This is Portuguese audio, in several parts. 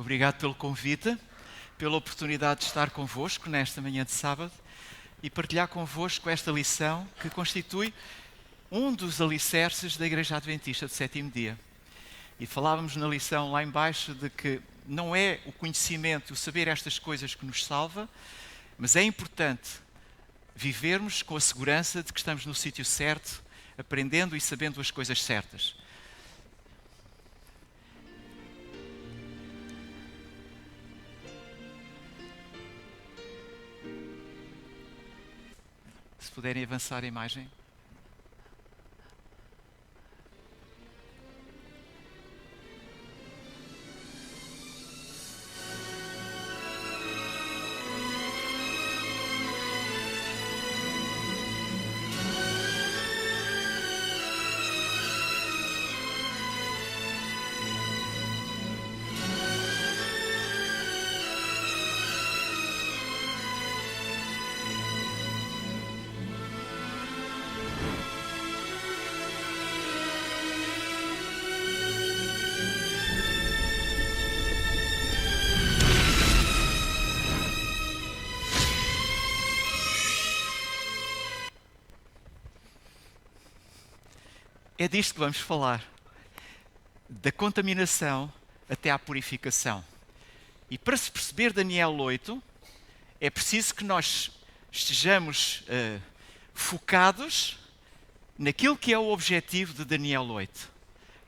Obrigado pelo convite, pela oportunidade de estar convosco nesta manhã de sábado e partilhar convosco esta lição que constitui um dos alicerces da Igreja Adventista do Sétimo Dia. E falávamos na lição lá embaixo de que não é o conhecimento, o saber estas coisas que nos salva, mas é importante vivermos com a segurança de que estamos no sítio certo, aprendendo e sabendo as coisas certas. Se puderem avançar a imagem. É disto que vamos falar, da contaminação até à purificação. E para se perceber Daniel 8, é preciso que nós estejamos focados naquilo que é o objetivo de Daniel 8.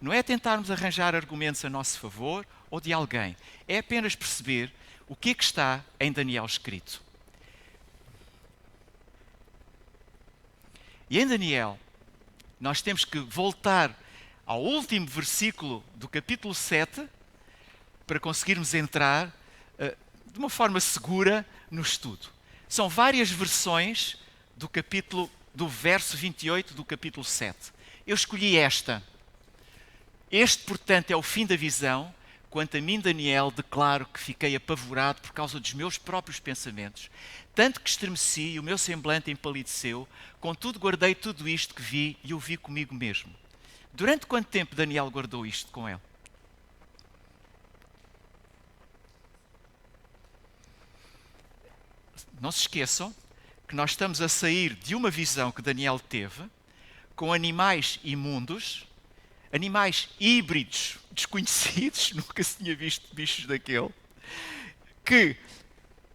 Não é tentarmos arranjar argumentos a nosso favor ou de alguém, é apenas perceber o que é que está em Daniel escrito. E em Daniel, nós temos que voltar ao último versículo do capítulo 7 para conseguirmos entrar de uma forma segura no estudo. São várias versões do verso 28 do capítulo 7. Eu escolhi esta. Este, portanto, é o fim da visão. Quanto a mim, Daniel, declaro que fiquei apavorado por causa dos meus próprios pensamentos, tanto que estremeci e o meu semblante empalideceu, contudo guardei tudo isto que vi e o vi comigo mesmo. Durante quanto tempo Daniel guardou isto com ele? Não se esqueçam que nós estamos a sair de uma visão que Daniel teve, com animais imundos, animais híbridos, desconhecidos, nunca se tinha visto bichos daquele, que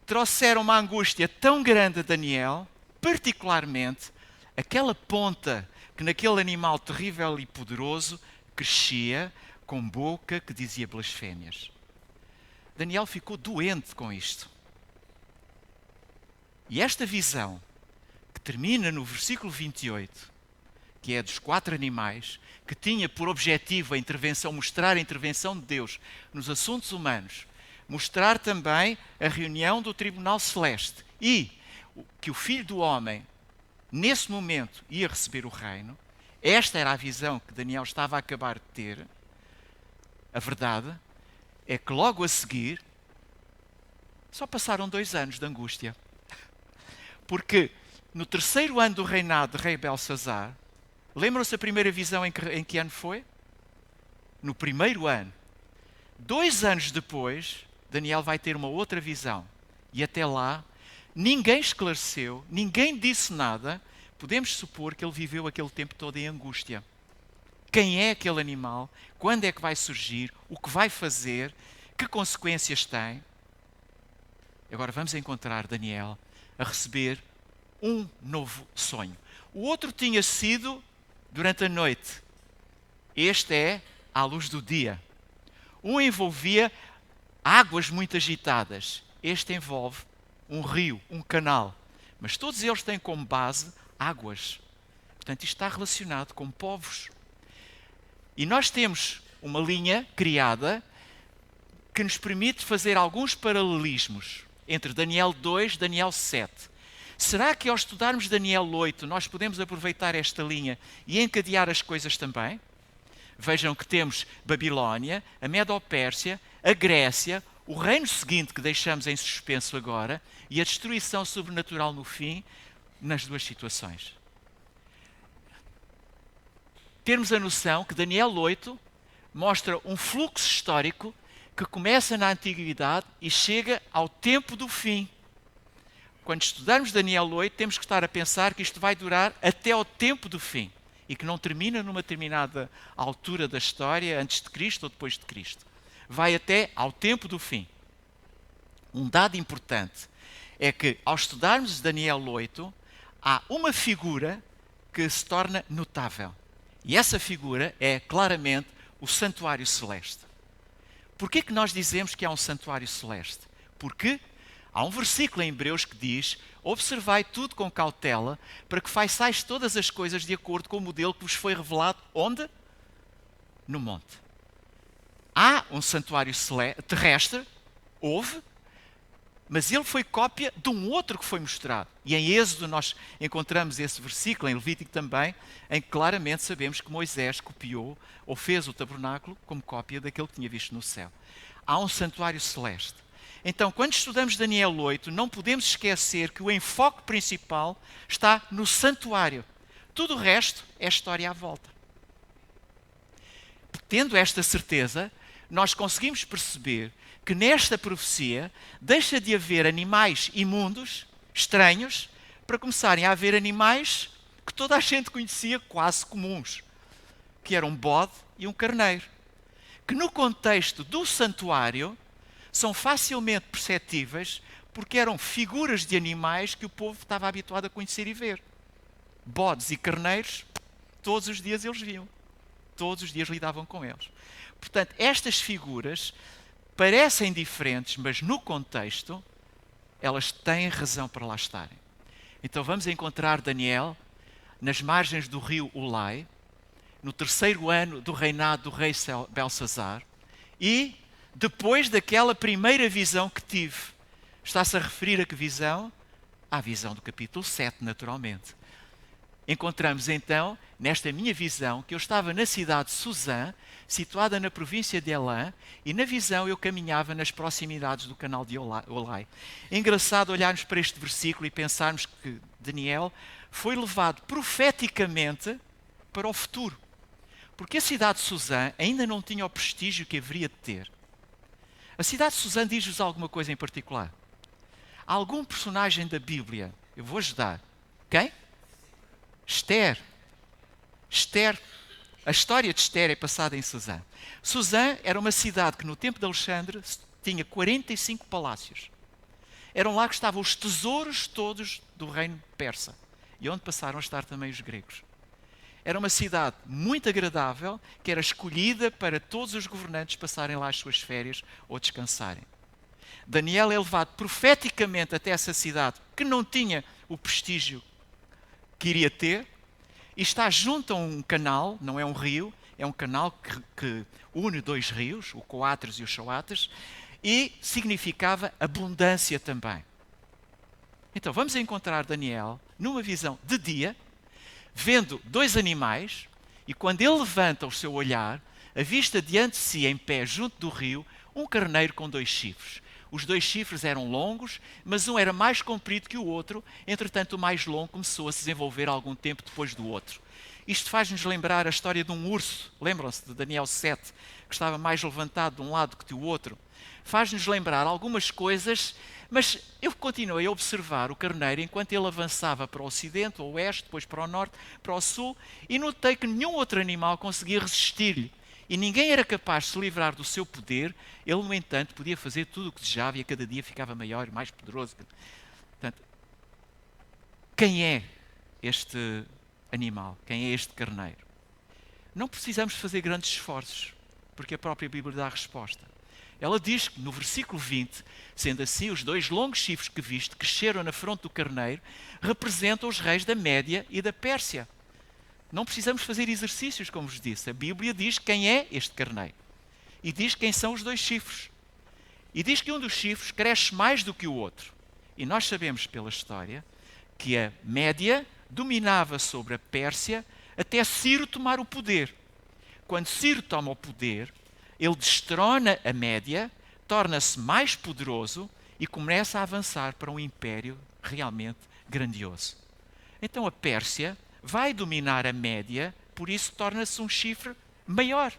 trouxeram uma angústia tão grande a Daniel, particularmente aquela ponta que naquele animal terrível e poderoso crescia com boca que dizia blasfémias. Daniel ficou doente com isto. E esta visão, que termina no versículo 28, que é dos 4 animais, que tinha por objetivo mostrar a intervenção de Deus nos assuntos humanos, mostrar também a reunião do Tribunal Celeste e que o Filho do Homem, nesse momento, ia receber o reino. Esta era a visão que Daniel estava a acabar de ter. A verdade é que logo a seguir só passaram 2 anos de angústia. Porque no 3º ano do reinado de rei Belsazar, lembram-se a primeira visão em que ano foi? No 1º ano. 2 anos depois, Daniel vai ter uma outra visão. E até lá, ninguém esclareceu, ninguém disse nada. Podemos supor que ele viveu aquele tempo todo em angústia. Quem é aquele animal? Quando é que vai surgir? O que vai fazer? Que consequências tem? Agora vamos encontrar Daniel a receber um novo sonho. O outro tinha sido durante a noite. Este é à luz do dia. Um envolvia águas muito agitadas. Este envolve um rio, um canal. Mas todos eles têm como base águas. Portanto, isto está relacionado com povos. E nós temos uma linha criada que nos permite fazer alguns paralelismos entre Daniel 2 e Daniel 7. Será que ao estudarmos Daniel 8 nós podemos aproveitar esta linha e encadear as coisas também? Vejam que temos Babilónia, a Medo-Pérsia, a Grécia, o reino seguinte que deixamos em suspenso agora e a destruição sobrenatural no fim, nas 2 situações. Termos a noção que Daniel 8 mostra um fluxo histórico que começa na antiguidade e chega ao tempo do fim. Quando estudarmos Daniel 8, temos que estar a pensar que isto vai durar até ao tempo do fim e que não termina numa determinada altura da história, antes de Cristo ou depois de Cristo. Vai até ao tempo do fim. Um dado importante é que, ao estudarmos Daniel 8, há uma figura que se torna notável. E essa figura é claramente o santuário celeste. Porquê que nós dizemos que há um santuário celeste? Porque há um versículo em Hebreus que diz: observai tudo com cautela, para que façais todas as coisas de acordo com o modelo que vos foi revelado. Onde? No monte. Há um santuário terrestre, houve, mas ele foi cópia de um outro que foi mostrado. E em Êxodo nós encontramos esse versículo, em Levítico também, em que claramente sabemos que Moisés copiou ou fez o tabernáculo como cópia daquele que tinha visto no céu. Há um santuário celeste. Então, quando estudamos Daniel 8, não podemos esquecer que o enfoque principal está no santuário. Tudo o resto é história à volta. Tendo esta certeza, nós conseguimos perceber que nesta profecia deixa de haver animais imundos, estranhos, para começarem a haver animais que toda a gente conhecia quase comuns, que eram um bode e um carneiro, que no contexto do santuário são facilmente perceptíveis porque eram figuras de animais que o povo estava habituado a conhecer e ver. Bodes e carneiros, todos os dias eles viam. Todos os dias lidavam com eles. Portanto, estas figuras parecem diferentes, mas no contexto, elas têm razão para lá estarem. Então vamos encontrar Daniel nas margens do rio Ulai, no 3º ano do reinado do rei Belsazar, e depois daquela primeira visão que tive. Está-se a referir a que visão? À visão do capítulo 7, naturalmente. Encontramos então, nesta minha visão, que eu estava na cidade de Suzã, situada na província de Elã, e na visão eu caminhava nas proximidades do canal de Ulai. É engraçado olharmos para este versículo e pensarmos que Daniel foi levado profeticamente para o futuro. Porque a cidade de Suzã ainda não tinha o prestígio que haveria de ter. A cidade de Suzã diz-vos alguma coisa em particular? Há algum personagem da Bíblia? Eu vou ajudar. Quem? Esther. Esther. A história de Esther é passada em Suzã. Suzã era uma cidade que no tempo de Alexandre tinha 45 palácios. Eram lá que estavam os tesouros todos do reino persa. E onde passaram a estar também os gregos. Era uma cidade muito agradável, que era escolhida para todos os governantes passarem lá as suas férias ou descansarem. Daniel é levado profeticamente até essa cidade, que não tinha o prestígio que iria ter, e está junto a um canal, não é um rio, é um canal que une 2 rios, o Coatres e o Choates, e significava abundância também. Então vamos encontrar Daniel numa visão de dia, vendo 2 animais, e quando ele levanta o seu olhar, avista diante de si, em pé, junto do rio, um carneiro com 2 chifres. Os 2 chifres eram longos, mas um era mais comprido que o outro. Entretanto, o mais longo começou a se desenvolver algum tempo depois do outro. Isto faz-nos lembrar a história de um urso. Lembram-se de Daniel 7, que estava mais levantado de um lado que do outro? Faz-nos lembrar algumas coisas, mas eu continuei a observar o carneiro enquanto ele avançava para o ocidente, o oeste, depois para o norte, para o sul, e notei que nenhum outro animal conseguia resistir-lhe. E ninguém era capaz de se livrar do seu poder. Ele, no entanto, podia fazer tudo o que desejava e a cada dia ficava maior e mais poderoso. Portanto, quem é este animal? Quem é este carneiro? Não precisamos fazer grandes esforços, porque a própria Bíblia dá a resposta. Ela diz que no versículo 20, sendo assim, os 2 longos chifres que viste, que cresceram na fronte do carneiro, representam os reis da Média e da Pérsia. Não precisamos fazer exercícios, como vos disse. A Bíblia diz quem é este carneiro. E diz quem são os 2 chifres. E diz que um dos chifres cresce mais do que o outro. E nós sabemos pela história que a Média dominava sobre a Pérsia até Ciro tomar o poder. Quando Ciro toma o poder, ele destrona a Média, torna-se mais poderoso e começa a avançar para um império realmente grandioso. Então a Pérsia vai dominar a Média, por isso torna-se um chifre maior,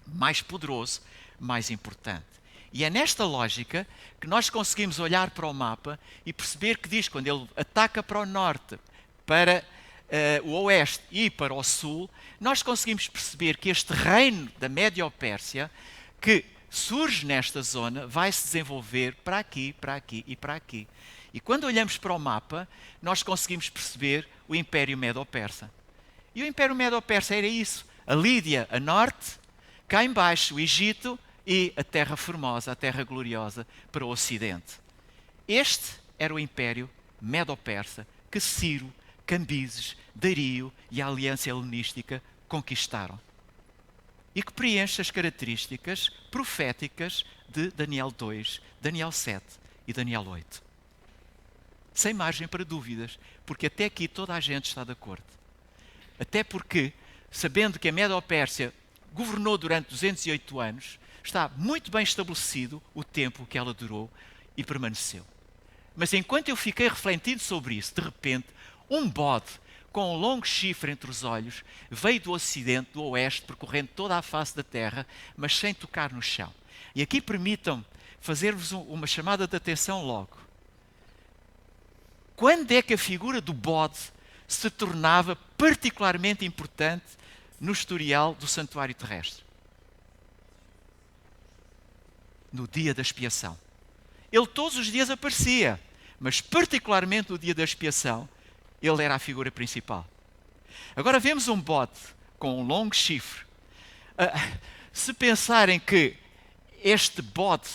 mais poderoso, mais importante. E é nesta lógica que nós conseguimos olhar para o mapa e perceber que diz, quando ele ataca para o norte, para o oeste e para o sul, nós conseguimos perceber que este reino da Médio-Pérsia, que surge nesta zona, vai se desenvolver para aqui, para aqui e para aqui. E quando olhamos para o mapa, nós conseguimos perceber o Império Medo-Persa. E o Império Medo-Persa era isso. A Lídia a norte, cá embaixo o Egito e a Terra Formosa, a Terra Gloriosa, para o Ocidente. Este era o Império Medo-Persa que Ciro, Cambises, Dario e a Aliança Helenística conquistaram. E que preenche as características proféticas de Daniel 2, Daniel 7 e Daniel 8. Sem margem para dúvidas, porque até aqui toda a gente está de acordo. Até porque, sabendo que a Medo-Pérsia governou durante 208 anos, está muito bem estabelecido o tempo que ela durou e permaneceu. Mas enquanto eu fiquei refletindo sobre isso, de repente, um bode com um longo chifre entre os olhos veio do ocidente, do oeste, percorrendo toda a face da terra, mas sem tocar no chão. E aqui permitam-me fazer-vos uma chamada de atenção logo. Quando é que a figura do bode se tornava particularmente importante no historial do santuário terrestre? No dia da expiação. Ele todos os dias aparecia, mas particularmente no dia da expiação, ele era a figura principal. Agora vemos um bode com um longo chifre. Se pensarem que este bode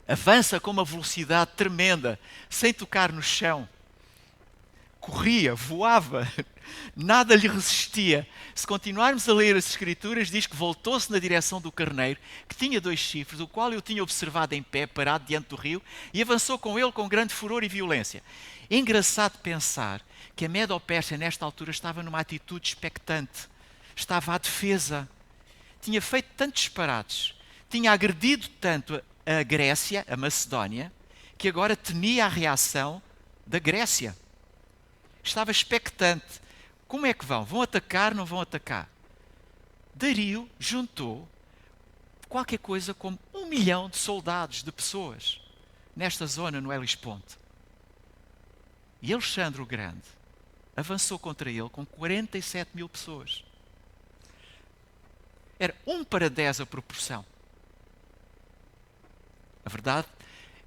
avança com uma velocidade tremenda, sem tocar no chão, corria, voava, nada lhe resistia. Se continuarmos a ler as Escrituras, diz que voltou-se na direção do carneiro, que tinha 2 chifres, o qual eu tinha observado em pé, parado diante do rio, e avançou com ele com grande furor e violência. É engraçado pensar que a Medo-Pérsia, nesta altura, estava numa atitude expectante. Estava à defesa. Tinha feito tantos disparates, tinha agredido tanto a Grécia, a Macedónia, que agora temia a reação da Grécia. Estava expectante. Como é que vão? Vão atacar, não vão atacar? Dario juntou qualquer coisa como 1 milhão de soldados, de pessoas, nesta zona no Hellesponte. E Alexandre o Grande avançou contra ele com 47 mil pessoas. Era 1:10 a proporção. A verdade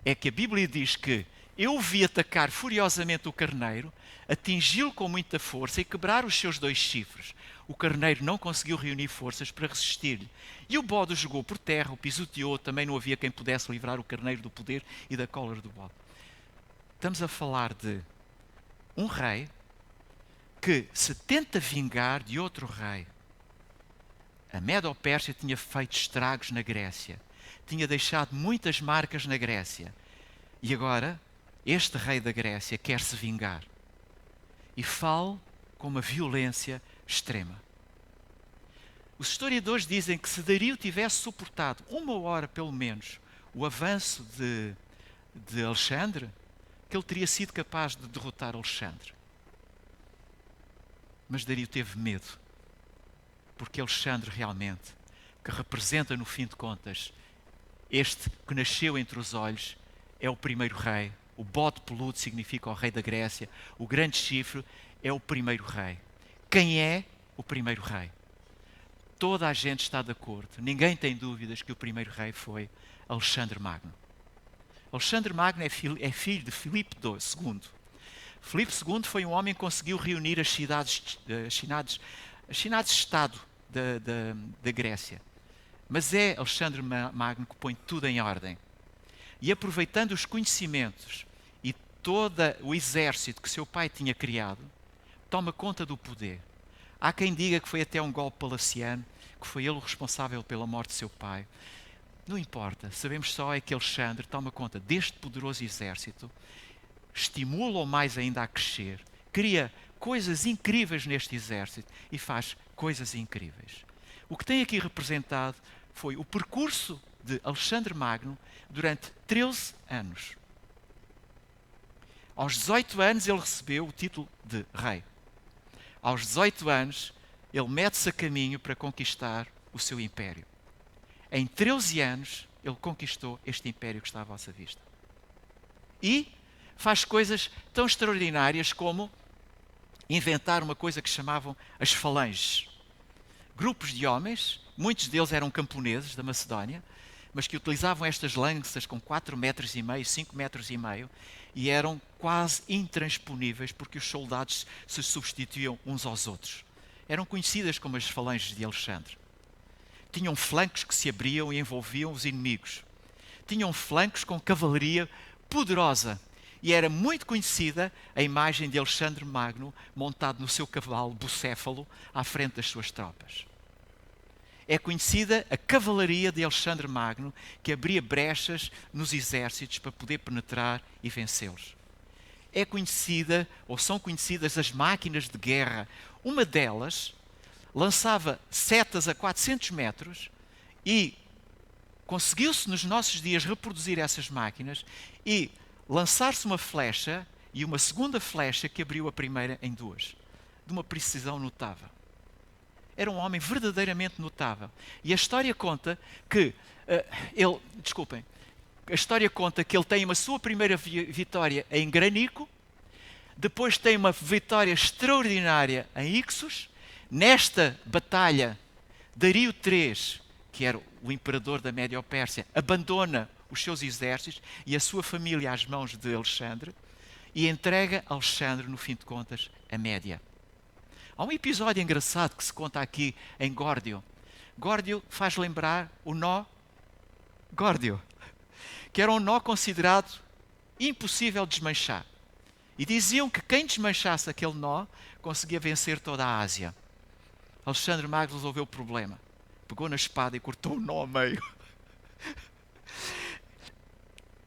é que a Bíblia diz que eu o vi atacar furiosamente o carneiro, atingi-lo com muita força e quebrar os seus 2 chifres. O carneiro não conseguiu reunir forças para resistir-lhe. E o bode o jogou por terra, o pisoteou, também não havia quem pudesse livrar o carneiro do poder e da cólera do bode. Estamos a falar de um rei que se tenta vingar de outro rei. A Medo-Pérsia tinha feito estragos na Grécia, tinha deixado muitas marcas na Grécia. E agora, este rei da Grécia quer se vingar. E fala com uma violência extrema. Os historiadores dizem que se Dario tivesse suportado 1 hora, pelo menos, o avanço de Alexandre, que ele teria sido capaz de derrotar Alexandre. Mas Dario teve medo, porque Alexandre realmente, que representa no fim de contas, este que nasceu entre os olhos, é o primeiro rei. O bode peludo significa o rei da Grécia. O grande chifre é o primeiro rei. Quem é o primeiro rei? Toda a gente está de acordo. Ninguém tem dúvidas que o primeiro rei foi Alexandre Magno. Alexandre Magno é filho de Filipe II. Filipe II foi um homem que conseguiu reunir as cidades-estado da Grécia. Mas é Alexandre Magno que põe tudo em ordem. E aproveitando os conhecimentos e todo o exército que seu pai tinha criado, toma conta do poder. Há quem diga que foi até um golpe palaciano, que foi ele o responsável pela morte de seu pai. Não importa, sabemos só é que Alexandre toma conta deste poderoso exército, estimula-o mais ainda a crescer, cria coisas incríveis neste exército e faz coisas incríveis. O que tem aqui representado foi o percurso de Alexandre Magno durante 13 anos. Aos 18 anos ele recebeu o título de rei. Aos 18 anos ele mete-se a caminho para conquistar o seu império. Em 13 anos, ele conquistou este império que está à vossa vista. E faz coisas tão extraordinárias como inventar uma coisa que chamavam as falanges. Grupos de homens, muitos deles eram camponeses da Macedónia, mas que utilizavam estas lanças com 4,5 metros, 5,5 metros, e eram quase intransponíveis porque os soldados se substituíam uns aos outros. Eram conhecidas como as falanges de Alexandre. Tinham flancos que se abriam e envolviam os inimigos. Tinham flancos com cavalaria poderosa. E era muito conhecida a imagem de Alexandre Magno montado no seu cavalo bucéfalo à frente das suas tropas. É conhecida a cavalaria de Alexandre Magno, que abria brechas nos exércitos para poder penetrar e vencê-los. É conhecida, ou são conhecidas, as máquinas de guerra. Uma delas lançava setas a 400 metros e conseguiu-se nos nossos dias reproduzir essas máquinas e lançar-se uma flecha e uma segunda flecha que abriu a primeira em duas, de uma precisão notável. Era um homem verdadeiramente notável. E a história conta que a história conta que ele tem uma sua primeira vitória em Granico, depois tem uma vitória extraordinária em Ixos. Nesta batalha, Dario III, que era o imperador da Médio-Pérsia, abandona os seus exércitos e a sua família às mãos de Alexandre e entrega a Alexandre, no fim de contas, a Média. Há um episódio engraçado que se conta aqui em Górdio. Górdio faz lembrar o nó Górdio, que era um nó considerado impossível de desmanchar. E diziam que quem desmanchasse aquele nó conseguia vencer toda a Ásia. Alexandre Magno resolveu o problema. Pegou na espada e cortou o nó ao meio.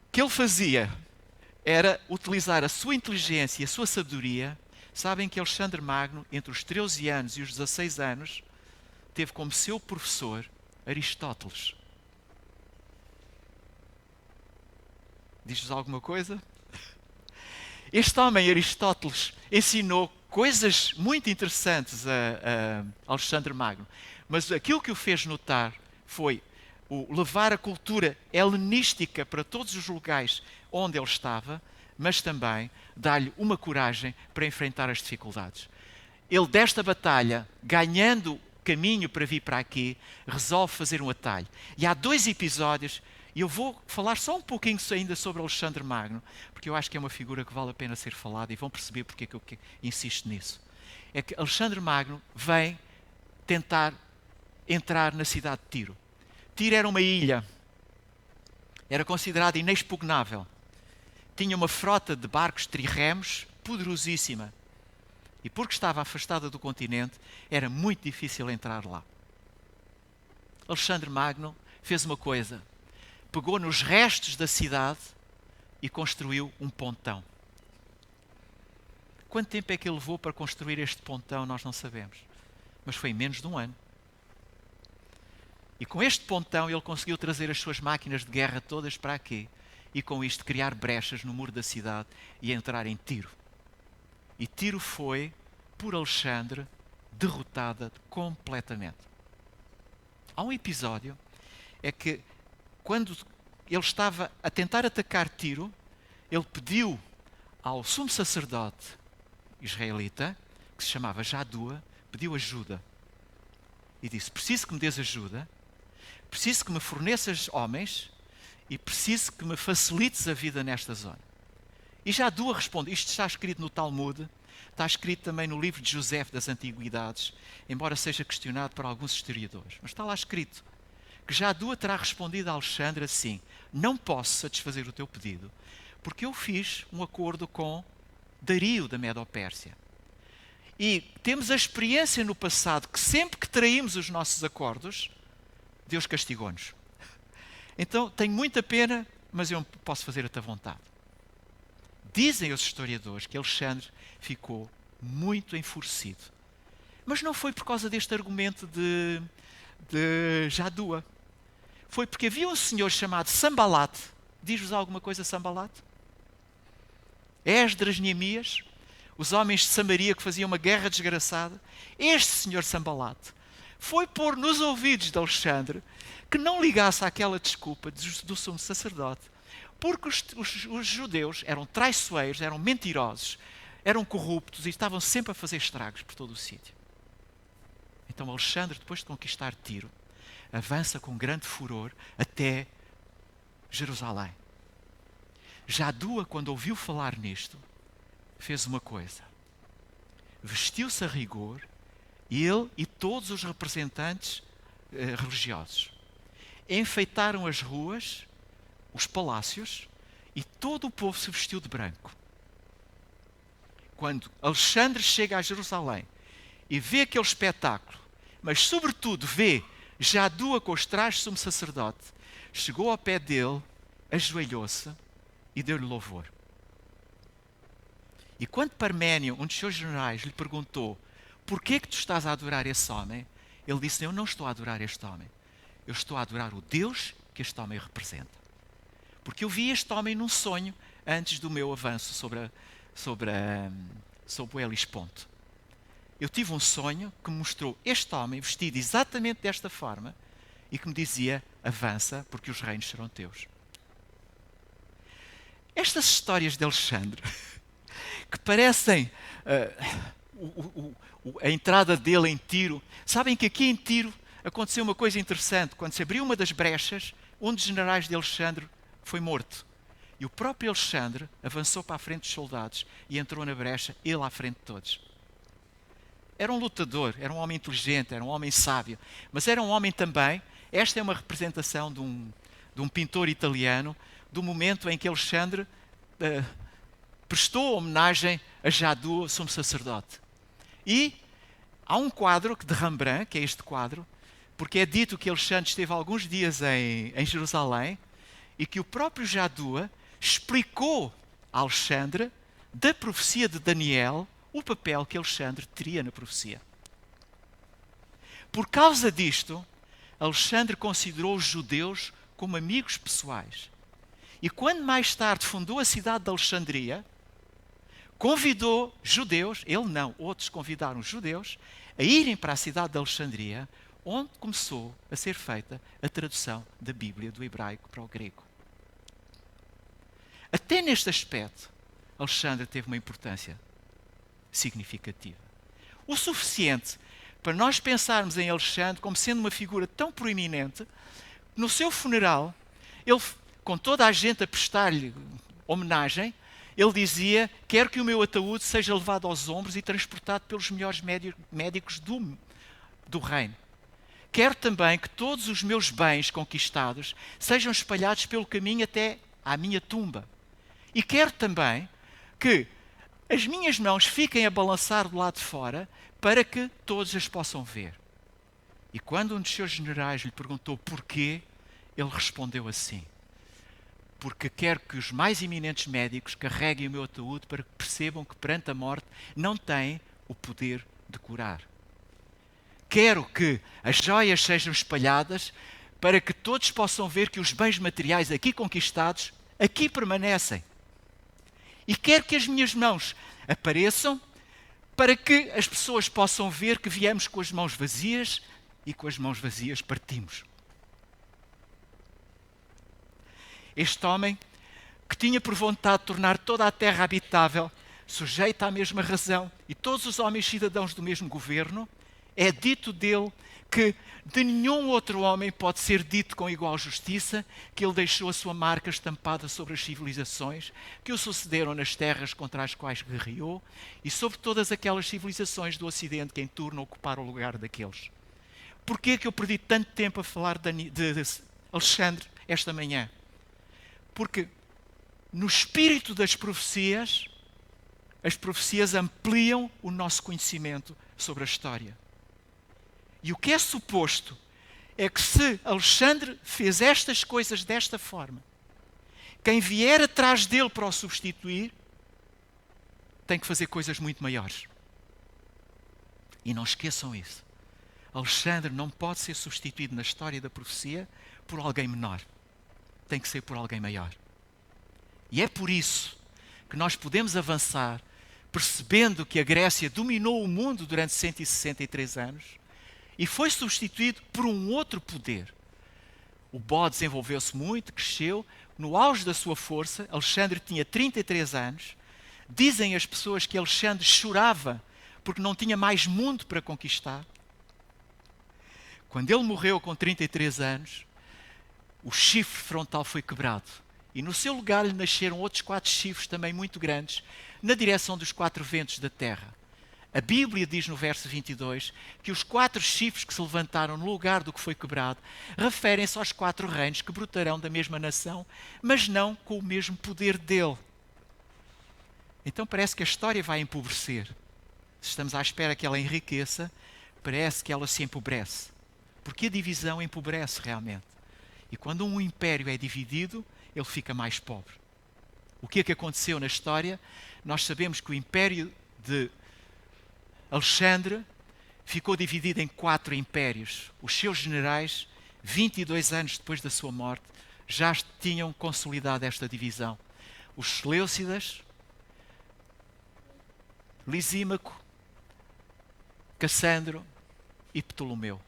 O que ele fazia era utilizar a sua inteligência e a sua sabedoria. Sabem que Alexandre Magno, entre os 13 anos e os 16 anos, teve como seu professor Aristóteles. Diz-vos alguma coisa? Este homem, Aristóteles, ensinou coisas muito interessantes a Alexandre Magno. Mas aquilo que o fez notar foi o levar a cultura helenística para todos os lugares onde ele estava, mas também dar-lhe uma coragem para enfrentar as dificuldades. Ele, desta batalha, ganhando caminho para vir para aqui, resolve fazer um atalho. E há 2 episódios, e eu vou falar só um pouquinho ainda sobre Alexandre Magno, porque eu acho que é uma figura que vale a pena ser falada e vão perceber porque é que eu insisto nisso. É que Alexandre Magno vem tentar entrar na cidade de Tiro. Tiro era uma ilha, era considerada inexpugnável. Tinha uma frota de barcos trirremos poderosíssima. E porque estava afastada do continente, era muito difícil entrar lá. Alexandre Magno fez uma coisa. Pegou nos restos da cidade e construiu um pontão. Quanto tempo é que ele levou para construir este pontão, nós não sabemos. Mas foi em menos de 1 ano. E com este pontão ele conseguiu trazer as suas máquinas de guerra todas para aqui. E com isto criar brechas no muro da cidade e entrar em Tiro. E Tiro foi, por Alexandre, derrotada completamente. Há um episódio, é que quando ele estava a tentar atacar Tiro, ele pediu ao sumo sacerdote israelita, que se chamava Jadua, pediu ajuda. E disse, preciso que me des ajuda, preciso que me forneças homens e preciso que me facilites a vida nesta zona. E Jadua responde, isto está escrito no Talmud, está escrito também no livro de José das Antiguidades, embora seja questionado por alguns historiadores. Mas está lá escrito que Jadua terá respondido a Alexandre assim, não posso satisfazer o teu pedido, porque eu fiz um acordo com Dario da Medo-Pérsia. E temos a experiência no passado que sempre que traímos os nossos acordos, Deus castigou-nos. Então, tenho muita pena, mas eu posso fazer a tua vontade. Dizem os historiadores que Alexandre ficou muito enfurecido. Mas não foi por causa deste argumento de Jadua. Foi porque havia um senhor chamado Sambalate. Diz-vos alguma coisa Sambalate? Esdras, Neemias, os homens de Samaria que faziam uma guerra desgraçada. Este senhor Sambalate foi pôr nos ouvidos de Alexandre que não ligasse àquela desculpa do sumo sacerdote, porque os judeus eram traiçoeiros, eram mentirosos, eram corruptos e estavam sempre a fazer estragos por todo o sítio. Então Alexandre, depois de conquistar Tiro, avança com grande furor até Jerusalém. Jadua, quando ouviu falar nisto, fez uma coisa. Vestiu-se a rigor, ele e todos os representantes religiosos. Enfeitaram as ruas, os palácios, e todo o povo se vestiu de branco. Quando Alexandre chega a Jerusalém e vê aquele espetáculo, mas sobretudo vê Jadua com os trajes de sumo sacerdote, chegou ao pé dele, ajoelhou-se e deu-lhe louvor. E quando Parménio, um dos seus generais, lhe perguntou: porquê que tu estás a adorar esse homem? Ele disse: eu não estou a adorar este homem. Eu estou a adorar o Deus que este homem representa. Porque eu vi este homem num sonho antes do meu avanço sobre o Hellesponto. Eu tive um sonho que me mostrou este homem vestido exatamente desta forma e que me dizia: avança, porque os reinos serão teus. Estas histórias de Alexandre, que parecem a entrada dele em Tiro, sabem que aqui em Tiro aconteceu uma coisa interessante. Quando se abriu uma das brechas, um dos generais de Alexandre foi morto. E o próprio Alexandre avançou para a frente dos soldados e entrou na brecha, ele à frente de todos. Era um lutador, era um homem inteligente, era um homem sábio, mas era um homem também. Esta é uma representação de um pintor italiano, do momento em que Alexandre prestou homenagem a Jadua, sumo sacerdote. E há um quadro de Rembrandt, que é este quadro, porque é dito que Alexandre esteve alguns dias em Jerusalém e que o próprio Jadua explicou a Alexandre da profecia de Daniel o papel que Alexandre teria na profecia. Por causa disto, Alexandre considerou os judeus como amigos pessoais. E quando mais tarde fundou a cidade de Alexandria, convidou judeus, ele não, outros convidaram judeus, a irem para a cidade de Alexandria, onde começou a ser feita a tradução da Bíblia do hebraico para o grego. Até neste aspecto, Alexandre teve uma importância significativa. O suficiente para nós pensarmos em Alexandre como sendo uma figura tão proeminente. No seu funeral, ele, com toda a gente a prestar-lhe homenagem, ele dizia: quero que o meu ataúde seja levado aos ombros e transportado pelos melhores médicos do reino. Quero também que todos os meus bens conquistados sejam espalhados pelo caminho até à minha tumba. E quero também que as minhas mãos fiquem a balançar do lado de fora para que todos as possam ver. E quando um dos seus generais lhe perguntou porquê, ele respondeu assim: porque quero que os mais eminentes médicos carreguem o meu ataúde para que percebam que perante a morte não têm o poder de curar. Quero que as joias sejam espalhadas para que todos possam ver que os bens materiais aqui conquistados aqui permanecem. E quero que as minhas mãos apareçam para que as pessoas possam ver que viemos com as mãos vazias e com as mãos vazias partimos. Este homem, que tinha por vontade de tornar toda a terra habitável, sujeita à mesma razão, e todos os homens cidadãos do mesmo governo, é dito dele que de nenhum outro homem pode ser dito com igual justiça que ele deixou a sua marca estampada sobre as civilizações que o sucederam nas terras contra as quais guerreou e sobre todas aquelas civilizações do Ocidente que em turno ocuparam o lugar daqueles. Porquê que eu perdi tanto tempo a falar de Alexandre esta manhã? Porque no espírito das profecias, as profecias ampliam o nosso conhecimento sobre a história. E o que é suposto é que se Alexandre fez estas coisas desta forma, quem vier atrás dele para o substituir tem que fazer coisas muito maiores. E não esqueçam isso. Alexandre não pode ser substituído na história da profecia por alguém menor. Tem que ser por alguém maior. E é por isso que nós podemos avançar percebendo que a Grécia dominou o mundo durante 163 anos e foi substituído por um outro poder. O bode desenvolveu-se muito, cresceu. No auge da sua força, Alexandre tinha 33 anos. Dizem as pessoas que Alexandre chorava porque não tinha mais mundo para conquistar. Quando ele morreu com 33 anos, o chifre frontal foi quebrado. E no seu lugar lhe nasceram outros 4 chifres também muito grandes, na direção dos 4 ventos da terra. A Bíblia diz no verso 22 que os 4 chifres que se levantaram no lugar do que foi quebrado referem-se aos 4 reinos que brotarão da mesma nação, mas não com o mesmo poder dele. Então parece que a história vai empobrecer. Se estamos à espera que ela enriqueça, parece que ela se empobrece. Porque a divisão empobrece realmente. E quando um império é dividido, ele fica mais pobre. O que é que aconteceu na história? Nós sabemos que o império de Alexandre ficou dividido em 4 impérios. Os seus generais, 22 anos depois da sua morte, já tinham consolidado esta divisão. Os Seleucidas, Lisímaco, Cassandro e Ptolomeu.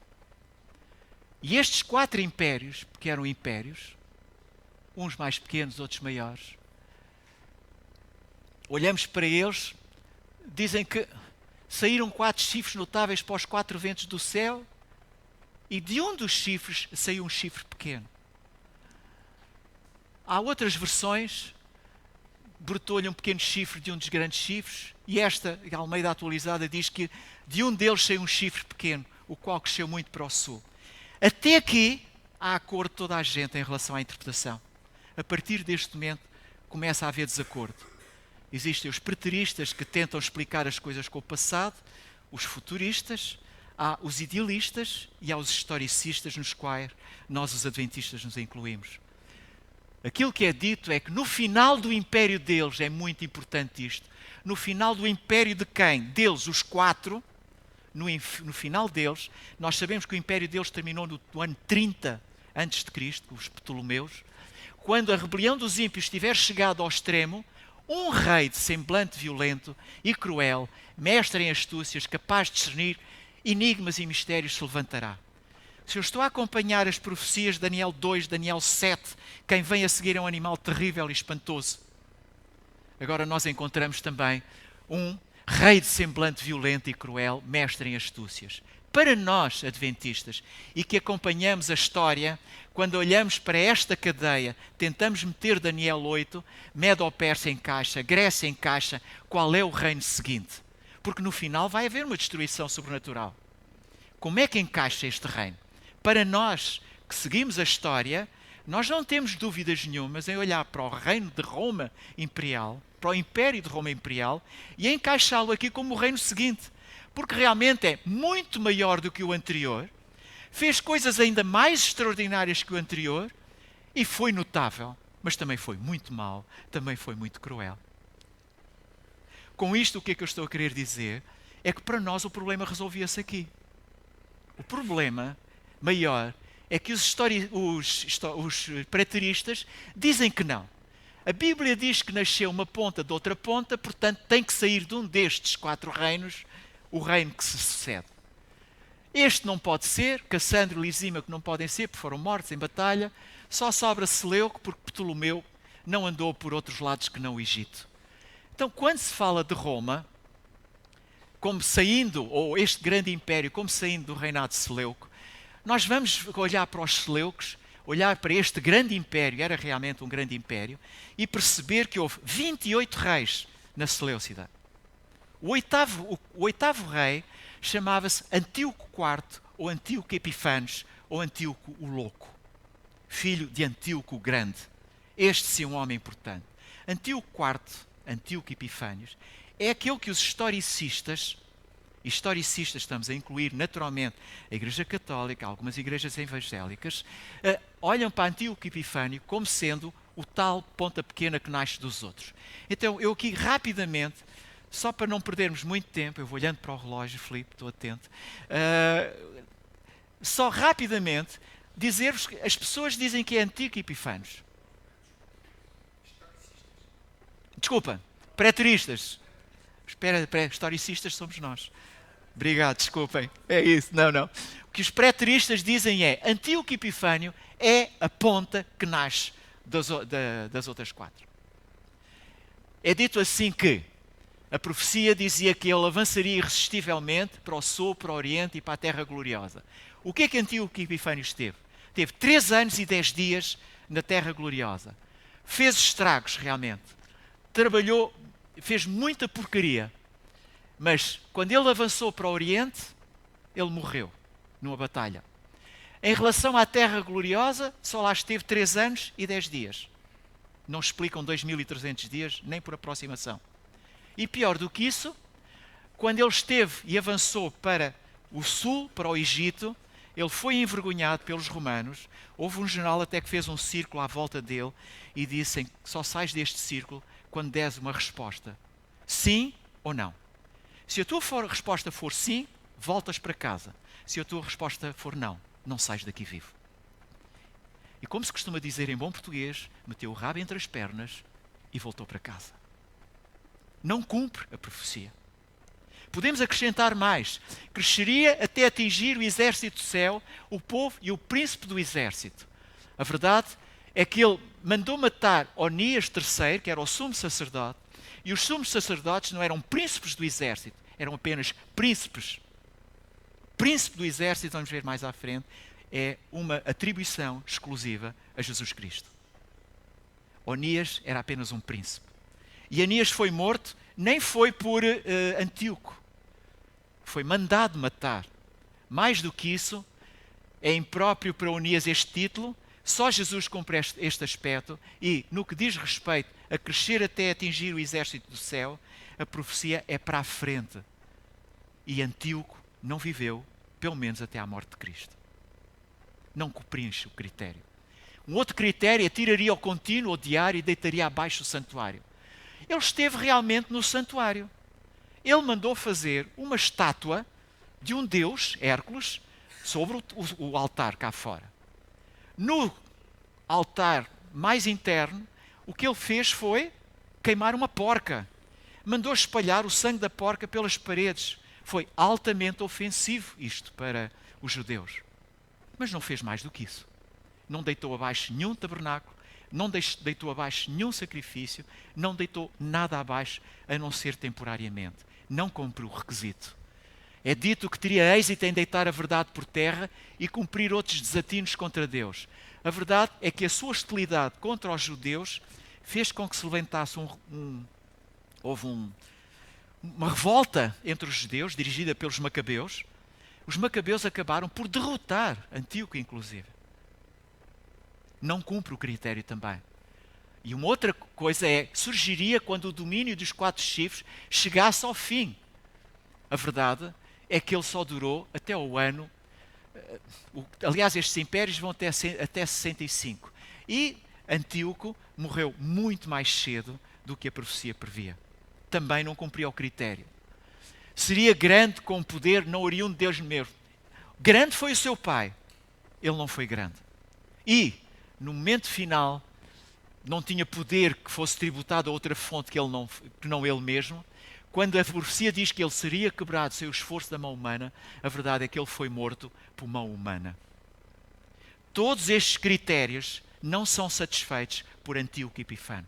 E estes 4 impérios, porque eram impérios, uns mais pequenos, outros maiores, olhamos para eles, dizem que saíram 4 chifres notáveis para os 4 ventos do céu, e de um dos chifres saiu um chifre pequeno. Há outras versões, brotou-lhe um pequeno chifre de um dos grandes chifres, e esta, a Almeida atualizada, diz que de um deles saiu um chifre pequeno, o qual cresceu muito para o sul. Até aqui há acordo de toda a gente em relação à interpretação. A partir deste momento começa a haver desacordo. Existem os preteristas que tentam explicar as coisas com o passado, os futuristas, há os idealistas e há os historicistas, nos quais nós, os adventistas, nos incluímos. Aquilo que é dito é que no final do império deles, é muito importante isto, no final do império de quem? Deles, os 4, no final deles, nós sabemos que o império deles terminou no ano 30 a.C., os Ptolomeus, quando a rebelião dos ímpios tiver chegado ao extremo, um rei de semblante violento e cruel, mestre em astúcias, capaz de discernir enigmas e mistérios, se levantará. Se eu estou a acompanhar as profecias de Daniel 2, Daniel 7, quem vem a seguir é um animal terrível e espantoso. Agora nós encontramos também um rei de semblante violento e cruel, mestre em astúcias. Para nós, adventistas, e que acompanhamos a história, quando olhamos para esta cadeia, tentamos meter Daniel 8, Medo-Pérsia encaixa, Grécia encaixa, qual é o reino seguinte? Porque no final vai haver uma destruição sobrenatural. Como é que encaixa este reino? Para nós que seguimos a história, nós não temos dúvidas nenhumas em olhar para o reino de Roma imperial, para o império de Roma imperial, e encaixá-lo aqui como o reino seguinte. Porque realmente é muito maior do que o anterior, fez coisas ainda mais extraordinárias que o anterior, e foi notável, mas também foi muito mau, também foi muito cruel. Com isto, o que é que eu estou a querer dizer? É que para nós o problema resolvia-se aqui. O problema maior é que os preteristas dizem que não. A Bíblia diz que nasceu uma ponta de outra ponta, portanto tem que sair de um destes 4 reinos o reino que se sucede. Este não pode ser, Cassandro e Lisímaco não podem ser, porque foram mortos em batalha, só sobra Seleuco, porque Ptolomeu não andou por outros lados que não o Egito. Então, quando se fala de Roma, como saindo, ou este grande império, como saindo do reinado de Seleuco, nós vamos olhar para os Seleucos, olhar para este grande império, era realmente um grande império, e perceber que houve 28 reis na Seleucida. O oitavo rei chamava-se Antíoco IV, ou Antíoco Epifanes, ou Antíoco o Louco, filho de Antíoco o Grande. Este sim um homem importante. Antíoco IV, Antíoco Epifânios, é aquele que os historicistas estamos a incluir naturalmente a Igreja Católica, algumas igrejas evangélicas, olham para Antíoco Epifânio como sendo o tal ponta pequena que nasce dos outros. Então eu aqui rapidamente, só para não perdermos muito tempo, eu vou olhando para o relógio, Filipe, estou atento, só rapidamente dizer-vos que as pessoas dizem que é Antíoco Epifânios. Desculpa, preteristas. Historicistas somos nós. Obrigado, desculpem. É isso, não. O que os preteristas dizem é: Antíoco Epifânio é a ponta que nasce das outras quatro. É dito assim que a profecia dizia que ele avançaria irresistivelmente para o sul, para o oriente e para a terra gloriosa. O que é que Antíoco Epifânio esteve? Teve 3 anos e 10 dias na terra gloriosa. Fez estragos realmente. Trabalhou, fez muita porcaria. Mas quando ele avançou para o oriente, ele morreu numa batalha. Em relação à terra gloriosa, só lá esteve 3 anos e 10 dias. Não explicam 2300 dias, nem por aproximação. E pior do que isso, quando ele esteve e avançou para o sul, para o Egito, ele foi envergonhado pelos romanos. Houve um general até que fez um círculo à volta dele e disse: só sais deste círculo quando des uma resposta. Sim ou não. Se a tua resposta for sim, voltas para casa. Se a tua resposta for não, não sais daqui vivo. E como se costuma dizer em bom português, meteu o rabo entre as pernas e voltou para casa. Não cumpre a profecia. Podemos acrescentar mais. Cresceria até atingir o exército do céu, o povo e o príncipe do exército. A verdade é que ele mandou matar Onias III, que era o sumo sacerdote, e os sumos sacerdotes não eram príncipes do exército, eram apenas príncipes. Príncipe do exército, vamos ver mais à frente, é uma atribuição exclusiva a Jesus Cristo. Onias era apenas um príncipe. E Anias foi morto, nem foi por Antíoco. Foi mandado matar. Mais do que isso, é impróprio para Onias este título, só Jesus cumpre este aspecto, e no que diz respeito a crescer até atingir o exército do céu, a profecia é para a frente. E Antíoco não viveu, pelo menos até à morte de Cristo. Não preenche o critério. Um outro critério é: tiraria ao contínuo, ao diário, e deitaria abaixo o santuário. Ele esteve realmente no santuário. Ele mandou fazer uma estátua de um deus, Hércules, sobre o altar cá fora. No altar mais interno, o que ele fez foi queimar uma porca. Mandou espalhar o sangue da porca pelas paredes. Foi altamente ofensivo isto para os judeus. Mas não fez mais do que isso. Não deitou abaixo nenhum tabernáculo, não deitou abaixo nenhum sacrifício, não deitou nada abaixo, a não ser temporariamente. Não cumpriu o requisito. É dito que teria êxito em deitar a verdade por terra e cumprir outros desatinos contra Deus. A verdade é que a sua hostilidade contra os judeus fez com que se levantasse houve uma revolta entre os judeus, dirigida pelos macabeus. Os macabeus acabaram por derrotar Antíoco, inclusive. Não cumpre o critério também. E uma outra coisa surgiria quando o domínio dos 4 chifres chegasse ao fim. A verdade é que ele só durou até o ano... Aliás, estes impérios vão até 65. E Antíoco morreu muito mais cedo do que a profecia previa. Também não cumpria o critério. Seria grande com poder não oriundo de Deus mesmo. Grande foi o seu pai. Ele não foi grande. E, no momento final, não tinha poder que fosse tributado a outra fonte que não ele mesmo. Quando a profecia diz que ele seria quebrado sem o esforço da mão humana, a verdade é que ele foi morto por mão humana. Todos estes critérios não são satisfeitos por Antíoco Epifânio.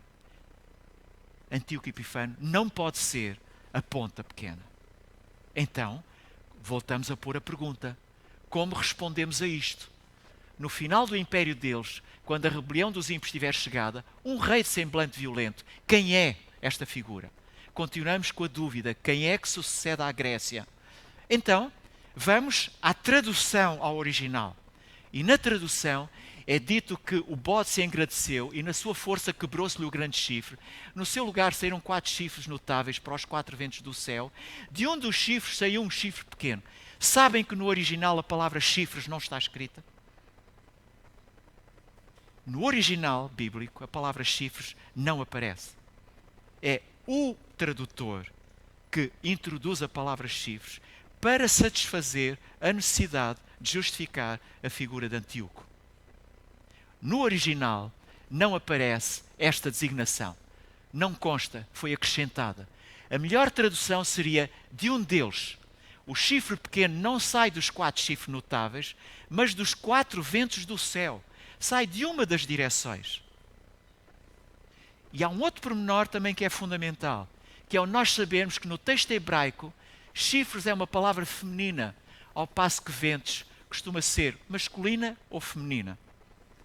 Antíoco Epifânio não pode ser a ponta pequena. Então, voltamos a pôr a pergunta: como respondemos a isto? No final do império deles, quando a rebelião dos ímpios estiver chegada, um rei de semblante violento, quem é esta figura? Continuamos com a dúvida: quem é que sucede à Grécia? Então, vamos à tradução ao original. E na tradução é dito que o bode se engrandeceu e na sua força quebrou-se-lhe o grande chifre. No seu lugar saíram 4 chifres notáveis para os 4 ventos do céu. De um dos chifres saiu um chifre pequeno. Sabem que no original a palavra chifres não está escrita? No original bíblico a palavra chifres não aparece. É o tradutor que introduz a palavra chifres para satisfazer a necessidade de justificar a figura de Antíoco. No original não aparece esta designação. Não consta, foi acrescentada. A melhor tradução seria de um deles. O chifre pequeno não sai dos 4 chifres notáveis, mas dos 4 ventos do céu. Sai de uma das direções. E há um outro pormenor também que é fundamental, que é o nós sabermos que no texto hebraico, chifres é uma palavra feminina, ao passo que ventos costuma ser masculina ou feminina.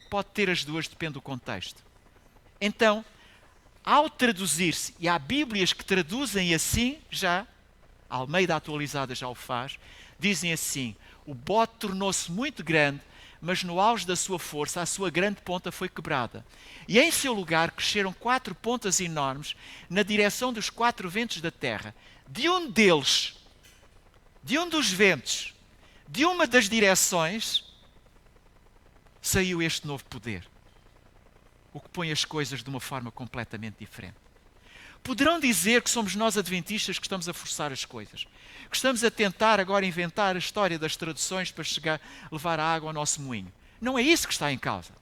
Pode ter as duas, depende do contexto. Então, ao traduzir-se, e há Bíblias que traduzem assim já, a Almeida atualizada já o faz, dizem assim: o bote tornou-se muito grande, mas no auge da sua força a sua grande ponta foi quebrada. E em seu lugar cresceram 4 pontas enormes na direção dos 4 ventos da terra. De um deles, de um dos ventos, de uma das direções, saiu este novo poder. O que põe as coisas de uma forma completamente diferente. Poderão dizer que somos nós adventistas que estamos a forçar as coisas. Que estamos a tentar agora inventar a história das traduções para levar a água ao nosso moinho. Não é isso que está em causa.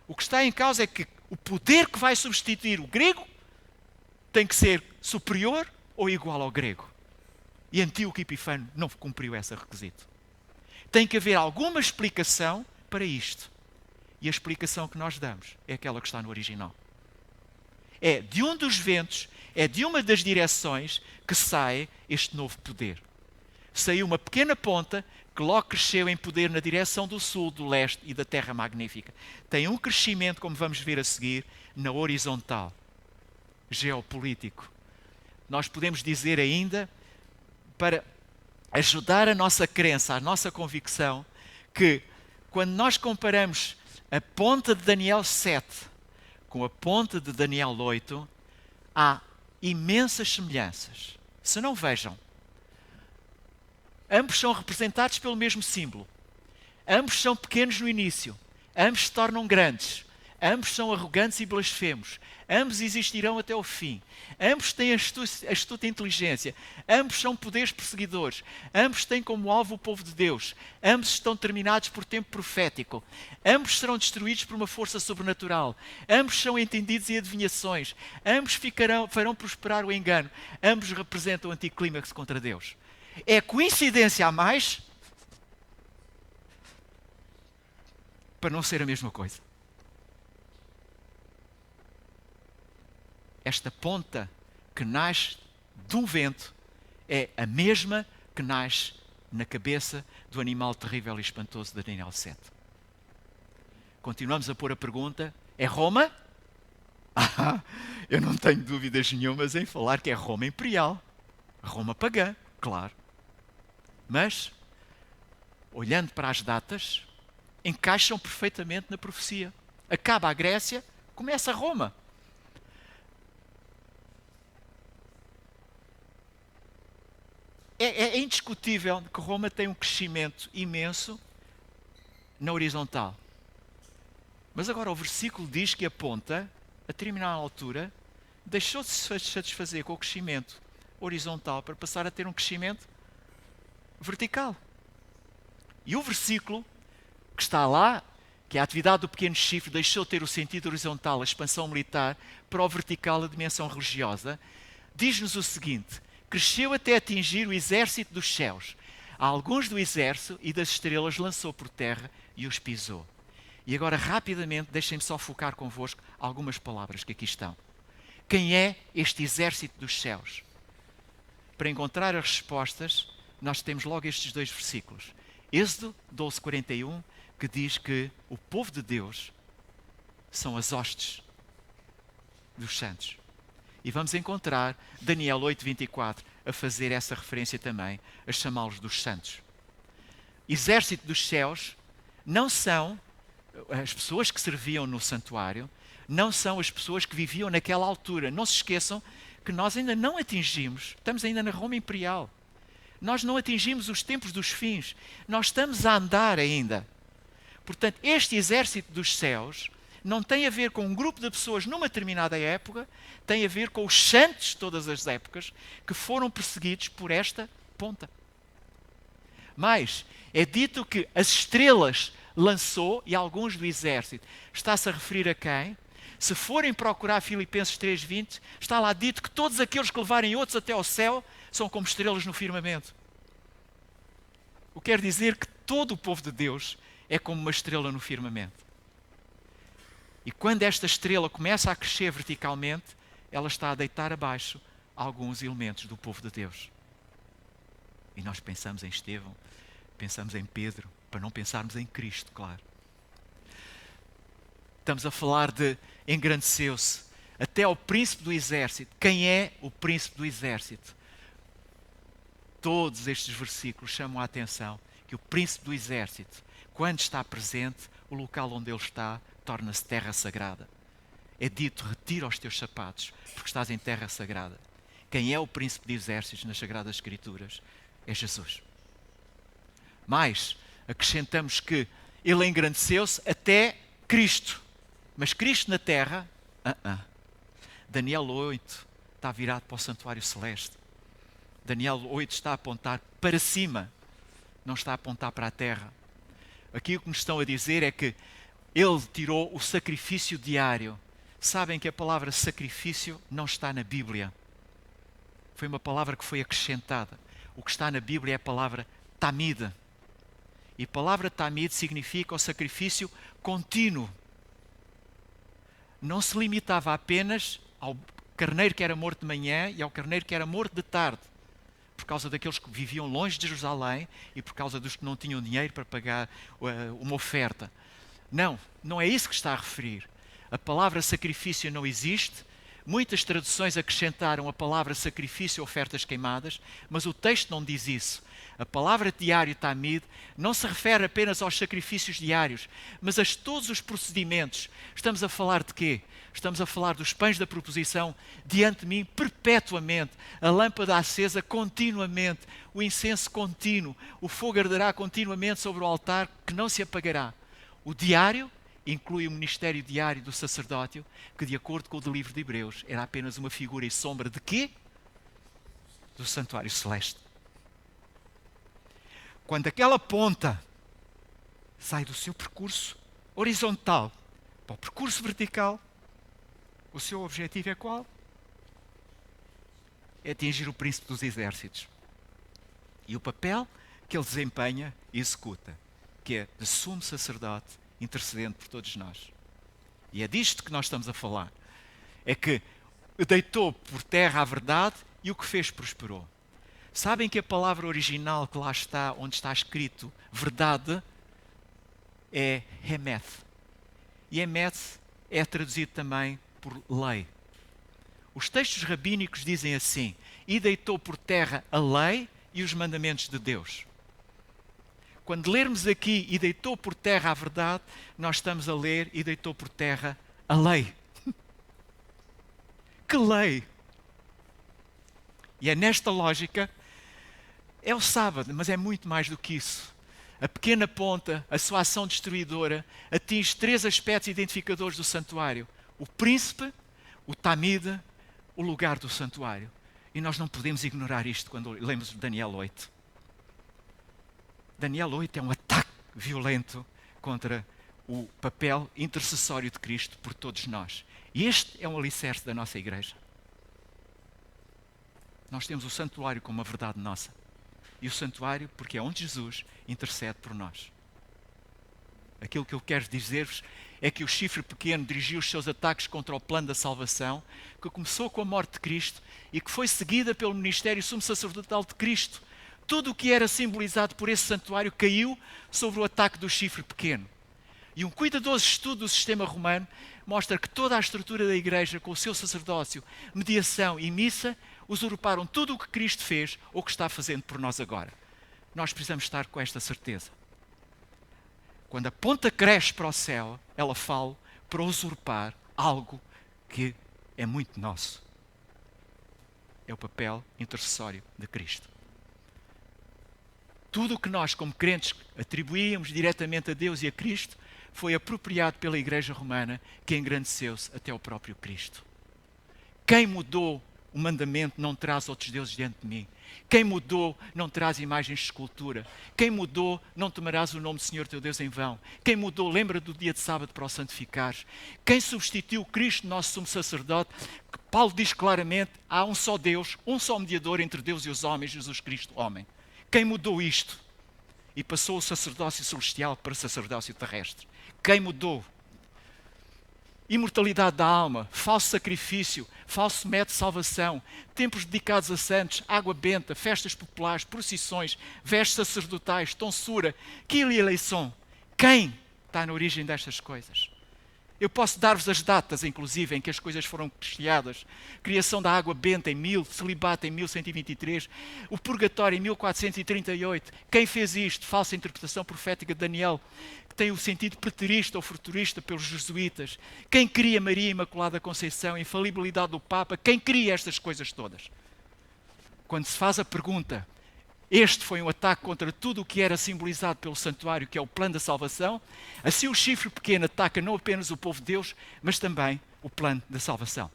O que está em causa é que o poder que vai substituir o grego tem que ser superior ou igual ao grego. E Antíoco Epifânio não cumpriu esse requisito. Tem que haver alguma explicação para isto. E a explicação que nós damos é aquela que está no original. É de um dos ventos, é de uma das direções que sai este novo poder. Saiu uma pequena ponta que logo cresceu em poder na direção do sul, do leste e da terra magnífica. Tem um crescimento, como vamos ver a seguir, na horizontal, geopolítico. Nós podemos dizer ainda, para ajudar a nossa crença, a nossa convicção, que quando nós comparamos a ponta de Daniel 7 com a ponta de Daniel 8, há imensas semelhanças. Se não, vejam. Ambos são representados pelo mesmo símbolo. Ambos são pequenos no início. Ambos se tornam grandes. Ambos são arrogantes e blasfemos. Ambos existirão até o fim. Ambos têm astuta inteligência. Ambos são poderes perseguidores. Ambos têm como alvo o povo de Deus. Ambos estão terminados por tempo profético. Ambos serão destruídos por uma força sobrenatural. Ambos são entendidos em adivinhações. Ambos farão prosperar o engano. Ambos representam o anticlímax contra Deus. É coincidência a mais para não ser a mesma coisa. Esta ponta que nasce de um vento é a mesma que nasce na cabeça do animal terrível e espantoso de Daniel 7. Continuamos a pôr a pergunta: é Roma? Eu não tenho dúvidas nenhumas em falar que é Roma imperial. Roma pagã, claro. Mas, olhando para as datas, encaixam perfeitamente na profecia. Acaba a Grécia, começa Roma. É indiscutível que Roma tem um crescimento imenso na horizontal. Mas agora o versículo diz que a ponta, a determinada altura, deixou de se satisfazer com o crescimento horizontal para passar a ter um crescimento vertical. E o versículo que está lá, que a atividade do pequeno chifre deixou de ter o sentido horizontal, a expansão militar, para o vertical, a dimensão religiosa, diz-nos o seguinte: cresceu até atingir o exército dos céus. A alguns do exército e das estrelas lançou por terra e os pisou. E agora, rapidamente, deixem-me só focar convosco algumas palavras que aqui estão. Quem é este exército dos céus? Para encontrar as respostas, nós temos logo estes 2 versículos. Êxodo 12:41, que diz que o povo de Deus são as hostes dos santos. E vamos encontrar Daniel 8:24 a fazer essa referência também, a chamá-los dos santos. Exército dos céus não são as pessoas que serviam no santuário, não são as pessoas que viviam naquela altura. Não se esqueçam que nós ainda não atingimos, estamos ainda na Roma Imperial. Nós não atingimos os tempos dos fins. Nós estamos a andar ainda. Portanto, este exército dos céus não tem a ver com um grupo de pessoas numa determinada época, tem a ver com os santos de todas as épocas que foram perseguidos por esta ponta. Mas é dito que as estrelas lançou, e alguns do exército. Está-se a referir a quem? Se forem procurar Filipenses 3:20, está lá dito que todos aqueles que levarem outros até ao céu são como estrelas no firmamento. O que quer dizer que todo o povo de Deus é como uma estrela no firmamento. E quando esta estrela começa a crescer verticalmente, ela está a deitar abaixo alguns elementos do povo de Deus. E nós pensamos em Estevão, pensamos em Pedro, para não pensarmos em Cristo, claro. Estamos a falar de engrandeceu-se até ao príncipe do exército. Quem é o príncipe do exército? Todos estes versículos chamam a atenção que o príncipe do exército, quando está presente, o local onde ele está torna-se terra sagrada. É dito, retira os teus sapatos, porque estás em terra sagrada. Quem é o príncipe de exércitos nas Sagradas Escrituras? É Jesus. Mas acrescentamos que ele engrandeceu-se até Cristo. Mas Cristo na terra, Daniel 8 está virado para o santuário celeste. Daniel 8 está a apontar para cima, não está a apontar para a terra. Aqui o que nos estão a dizer é que ele tirou o sacrifício diário. Sabem que a palavra sacrifício não está na Bíblia. Foi uma palavra que foi acrescentada. O que está na Bíblia é a palavra tamid. E a palavra tamid significa o sacrifício contínuo. Não se limitava apenas ao carneiro que era morto de manhã e ao carneiro que era morto de tarde, por causa daqueles que viviam longe de Jerusalém e por causa dos que não tinham dinheiro para pagar uma oferta. Não, não é isso que está a referir. A palavra sacrifício não existe. Muitas traduções acrescentaram a palavra sacrifício e ofertas queimadas, mas o texto não diz isso. A palavra diário tamid não se refere apenas aos sacrifícios diários, mas a todos os procedimentos. Estamos a falar de quê? Estamos a falar dos pães da proposição diante de mim perpetuamente, a lâmpada acesa continuamente, o incenso contínuo, o fogo arderá continuamente sobre o altar que não se apagará. O diário inclui o ministério diário do sacerdócio, que de acordo com o livro de Hebreus, era apenas uma figura e sombra de quê? Do santuário celeste. Quando aquela ponta sai do seu percurso horizontal para o percurso vertical, o seu objetivo é qual? É atingir o príncipe dos exércitos. E o papel que ele desempenha e executa, que é de sumo sacerdote intercedente por todos nós. E é disto que nós estamos a falar. É que deitou por terra a verdade e o que fez prosperou. Sabem que a palavra original que lá está, onde está escrito verdade, é Emeth. E Emeth é traduzido também por lei. Os textos rabínicos dizem assim: e deitou por terra a lei e os mandamentos de Deus. Quando lermos aqui e deitou por terra a verdade, nós estamos a ler e deitou por terra a lei. Que lei? E é nesta lógica, é o sábado, mas é muito mais do que isso. A pequena ponta, a sua ação destruidora, atinge 3 aspectos identificadores do santuário: o príncipe, o tamid, o lugar do santuário. E nós não podemos ignorar isto quando lemos Daniel 8. Daniel 8 é um ataque violento contra o papel intercessório de Cristo por todos nós. E este é um alicerce da nossa igreja. Nós temos o santuário como uma verdade nossa. E o santuário porque é onde Jesus intercede por nós. Aquilo que eu quero dizer-vos é que o chifre pequeno dirigiu os seus ataques contra o plano da salvação, que começou com a morte de Cristo e que foi seguida pelo ministério sumo sacerdotal de Cristo. Tudo o que era simbolizado por esse santuário caiu sobre o ataque do chifre pequeno. E um cuidadoso estudo do sistema romano mostra que toda a estrutura da igreja, com o seu sacerdócio, mediação e missa, usurparam tudo o que Cristo fez ou que está fazendo por nós agora. Nós precisamos estar com esta certeza. Quando a ponta cresce para o céu, ela fala para usurpar algo que é muito nosso. É o papel intercessório de Cristo. Tudo o que nós, como crentes, atribuíamos diretamente a Deus e a Cristo, foi apropriado pela Igreja Romana, que engrandeceu-se até ao próprio Cristo. Quem mudou o mandamento não traz outros deuses diante de mim? Quem mudou não traz imagens de escultura? Quem mudou não tomarás o nome do Senhor teu Deus em vão? Quem mudou lembra do dia de sábado para o santificares? Quem substituiu Cristo, nosso sumo sacerdote? Que Paulo diz claramente, há um só Deus, um só mediador entre Deus e os homens, Jesus Cristo, homem. Quem mudou isto? e passou o sacerdócio celestial para o sacerdócio terrestre. Quem mudou? Imortalidade da alma, falso sacrifício, falso método de salvação, templos dedicados a santos, água benta, festas populares, procissões, vestes sacerdotais, tonsura, quila e eleição. Quem está na origem destas coisas? Eu posso dar-vos as datas, inclusive, em que as coisas foram criadas. Criação da água benta em 1000, celibato em 1123, o purgatório em 1438. Quem fez isto? Falsa interpretação profética de Daniel, que tem o sentido preterista ou futurista pelos jesuítas. Quem cria Maria Imaculada Conceição, infalibilidade do Papa? Quem cria estas coisas todas? Quando se faz a pergunta, este foi um ataque contra tudo o que era simbolizado pelo santuário, que é o plano da salvação. Assim o chifre pequeno ataca não apenas o povo de Deus, mas também o plano da salvação.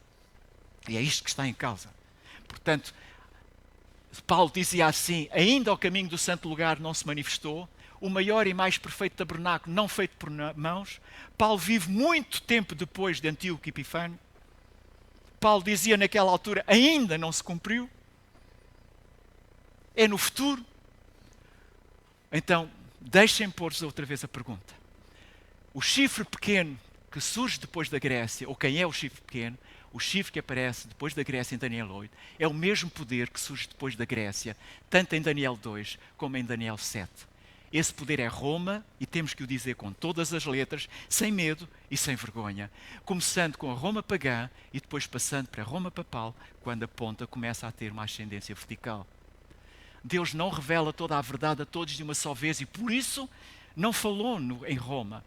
E é isto que está em causa. Portanto, Paulo dizia assim: ainda ao caminho do santo lugar não se manifestou, o maior e mais perfeito tabernáculo não feito por mãos. Paulo vive muito tempo depois de Antíoco Epifânio. Paulo dizia naquela altura: ainda não se cumpriu. É no futuro. Então, deixem-me pôr-vos outra vez a pergunta. O chifre pequeno que surge depois da Grécia, ou quem é o chifre pequeno, o chifre que aparece depois da Grécia em Daniel 8, é o mesmo poder que surge depois da Grécia, tanto em Daniel 2 como em Daniel 7. Esse poder é Roma, e temos que o dizer com todas as letras, sem medo e sem vergonha, começando com a Roma pagã e depois passando para a Roma papal, quando a ponta começa a ter uma ascendência vertical. Deus não revela toda a verdade a todos de uma só vez e por isso não falou em Roma.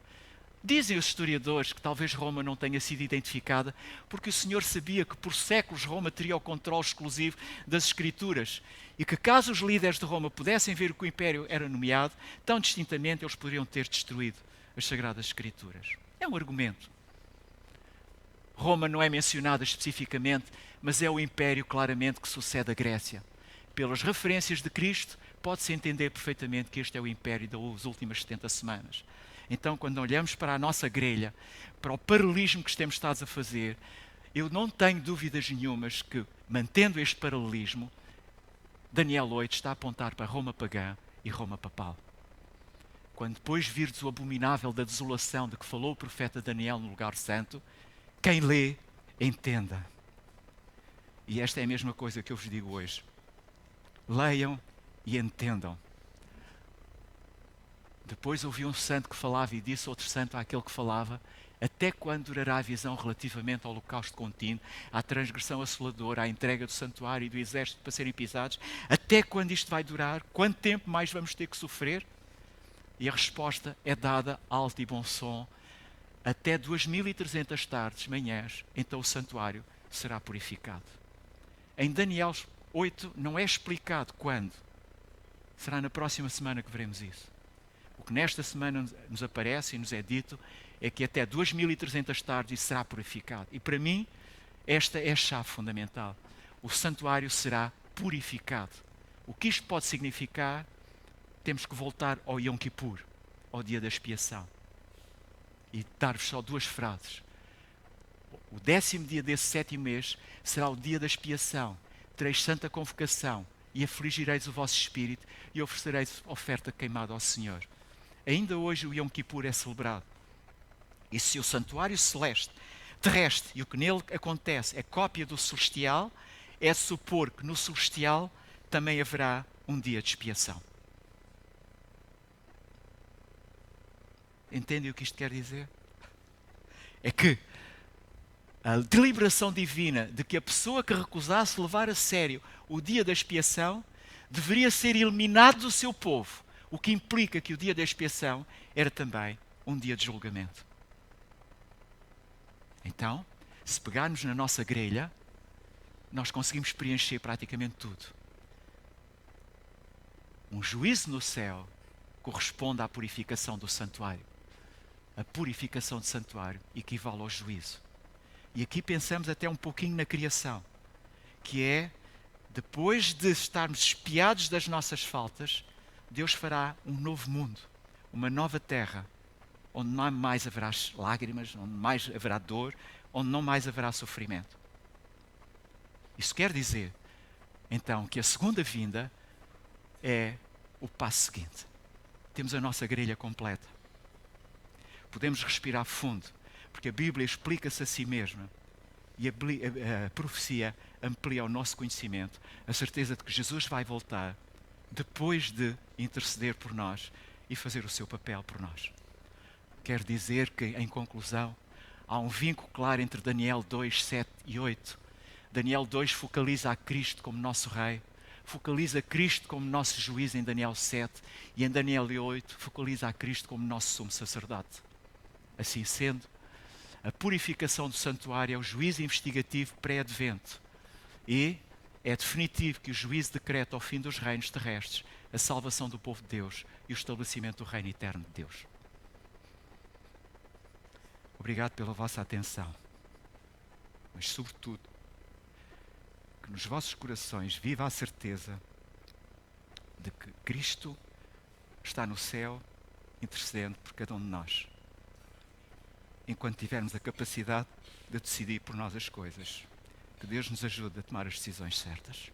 Dizem os historiadores que talvez Roma não tenha sido identificada porque o Senhor sabia que por séculos Roma teria o controle exclusivo das Escrituras e que caso os líderes de Roma pudessem ver que o Império era nomeado, tão distintamente eles poderiam ter destruído as Sagradas Escrituras. É um argumento. Roma não é mencionada especificamente, mas é o Império claramente que sucede a Grécia. Pelas referências de Cristo, pode-se entender perfeitamente que este é o império das últimas 70 semanas. Então, quando olhamos para a nossa grelha, para o paralelismo que estamos a fazer, eu não tenho dúvidas nenhumas que, mantendo este paralelismo, Daniel 8 está a apontar para Roma pagã e Roma papal. Quando depois virdes o abominável da desolação de que falou o profeta Daniel no lugar santo, quem lê, entenda. E esta é a mesma coisa que eu vos digo hoje. Leiam e entendam. Depois ouvi um santo que falava e disse outro santo àquele que falava: até quando durará a visão relativamente ao holocausto contínuo, à transgressão assoladora, à entrega do santuário e do exército para serem pisados? Até quando isto vai durar? Quanto tempo mais vamos ter que sofrer? E a resposta é dada alto e bom som: até 2300 tardes, manhãs, então o santuário será purificado. Em Daniel 8 não é explicado quando. Será na próxima semana que veremos isso. O que nesta semana nos aparece e nos é dito é que até 2300 tardes isso será purificado. E para mim, esta é a chave fundamental. O santuário será purificado. O que isto pode significar? Temos que voltar ao Yom Kippur, ao dia da expiação. E dar-vos só duas frases. O 10º dia desse 7º mês será o dia da expiação. Tereis santa convocação e afligireis o vosso espírito e oferecereis oferta queimada ao Senhor. Ainda hoje o Yom Kippur é celebrado. E se o santuário celeste, terrestre, e o que nele acontece é cópia do celestial, é supor que no celestial também haverá um dia de expiação. Entendem o que isto quer dizer? É que a deliberação divina de que a pessoa que recusasse levar a sério o dia da expiação deveria ser eliminado do seu povo, o que implica que o dia da expiação era também um dia de julgamento. Então, se pegarmos na nossa grelha, nós conseguimos preencher praticamente tudo. Um juízo no céu corresponde à purificação do santuário. A purificação do santuário equivale ao juízo. E aqui pensamos até um pouquinho na criação, que é, depois de estarmos expiados das nossas faltas, Deus fará um novo mundo, uma nova terra, onde não mais haverá lágrimas, onde mais haverá dor, onde não mais haverá sofrimento. Isso quer dizer, então, que a segunda vinda é o passo seguinte. temos a nossa grelha completa. Podemos respirar fundo, porque a Bíblia explica-se a si mesma e a profecia amplia o nosso conhecimento, a certeza de que Jesus vai voltar depois de interceder por nós e fazer o seu papel por nós. Quer dizer que, em conclusão, há um vínculo claro entre Daniel 2, 7 e 8. Daniel 2 focaliza a Cristo como nosso Rei, focaliza Cristo como nosso juiz em Daniel 7 e em Daniel 8 focaliza a Cristo como nosso sumo sacerdote. Assim sendo, a purificação do santuário é o juízo investigativo pré-advento e é definitivo que o juízo decreta ao fim dos reinos terrestres a salvação do povo de Deus e o estabelecimento do reino eterno de Deus. Obrigado pela vossa atenção, mas sobretudo que nos vossos corações viva a certeza de que Cristo está no céu intercedendo por cada um de nós, enquanto tivermos a capacidade de decidir por nós as coisas. Que Deus nos ajude a tomar as decisões certas.